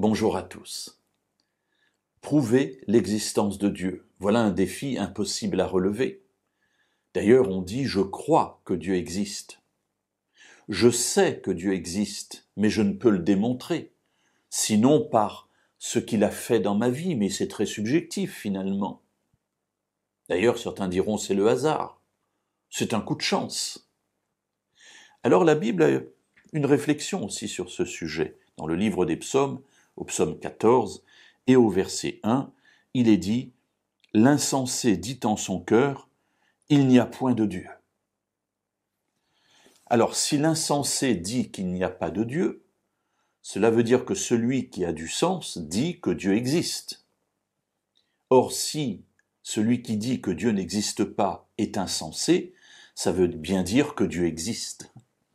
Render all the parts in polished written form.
Bonjour à tous. Prouver l'existence de Dieu, voilà un défi impossible à relever. D'ailleurs, on dit « je crois que Dieu existe ». Je sais que Dieu existe, mais je ne peux le démontrer, sinon par ce qu'il a fait dans ma vie, mais c'est très subjectif finalement. D'ailleurs, certains diront c'est le hasard, c'est un coup de chance. Alors la Bible a une réflexion aussi sur ce sujet. Dans le livre des psaumes, au psaume 14 et au verset 1, il est dit « L'insensé dit en son cœur, il n'y a point de Dieu ». Alors si l'insensé dit qu'il n'y a pas de Dieu, cela veut dire que celui qui a du sens dit que Dieu existe. Or si celui qui dit que Dieu n'existe pas est insensé, ça veut bien dire que Dieu existe.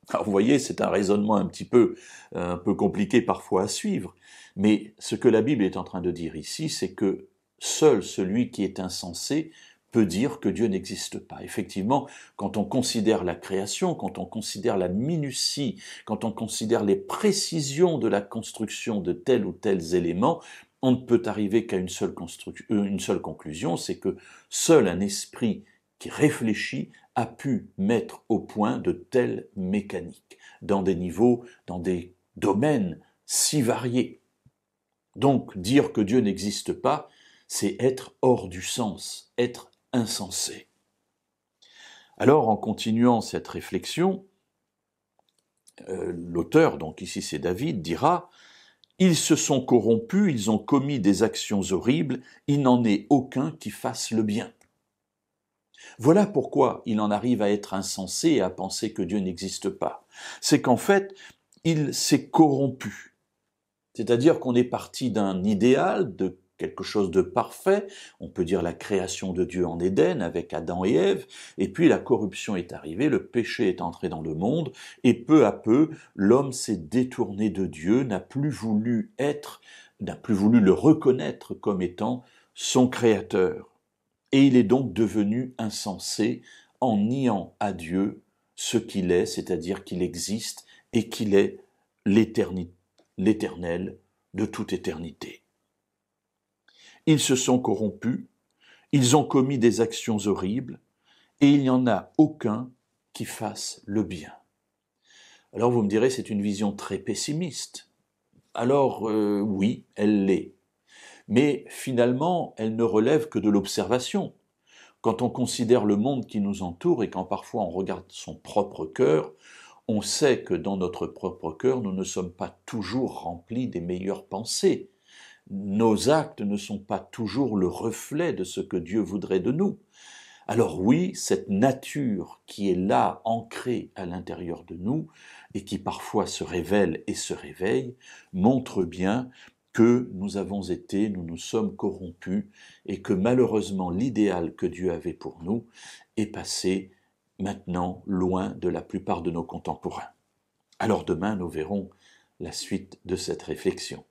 Alors vous voyez, c'est un raisonnement un peu compliqué parfois à suivre, mais ce que la Bible est en train de dire ici, c'est que seul celui qui est insensé peut dire que Dieu n'existe pas. Effectivement, quand on considère la création, quand on considère la minutie, quand on considère les précisions de la construction de tels ou tels éléments, on ne peut arriver qu'à une seule conclusion, c'est que seul un esprit qui réfléchit a pu mettre au point de telles mécaniques, dans des niveaux, dans des domaines si variés. Donc, dire que Dieu n'existe pas, c'est être hors du sens, être insensé. Alors, en continuant cette réflexion, l'auteur, donc ici c'est David, dira « Ils se sont corrompus, ils ont commis des actions horribles, il n'en est aucun qui fasse le bien. » Voilà pourquoi il en arrive à être insensé et à penser que Dieu n'existe pas. C'est qu'en fait, il s'est corrompu. C'est-à-dire qu'on est parti d'un idéal, de quelque chose de parfait, on peut dire la création de Dieu en Éden avec Adam et Ève, et puis la corruption est arrivée, le péché est entré dans le monde, et peu à peu, l'homme s'est détourné de Dieu, n'a plus voulu le reconnaître comme étant son créateur. Et il est donc devenu insensé en niant à Dieu ce qu'il est, c'est-à-dire qu'il existe et qu'il est l'éternel de toute éternité. Ils se sont corrompus, ils ont commis des actions horribles, et il n'y en a aucun qui fasse le bien. Alors vous me direz, c'est une vision très pessimiste. Alors oui, elle l'est. Mais finalement, elle ne relève que de l'observation. Quand on considère le monde qui nous entoure et quand parfois on regarde son propre cœur, on sait que dans notre propre cœur, nous ne sommes pas toujours remplis des meilleures pensées. Nos actes ne sont pas toujours le reflet de ce que Dieu voudrait de nous. Alors oui, cette nature qui est là, ancrée à l'intérieur de nous, et qui parfois se révèle et se réveille, montre bien que nous nous sommes corrompus, et que malheureusement l'idéal que Dieu avait pour nous est passé maintenant loin de la plupart de nos contemporains. Alors demain, nous verrons la suite de cette réflexion.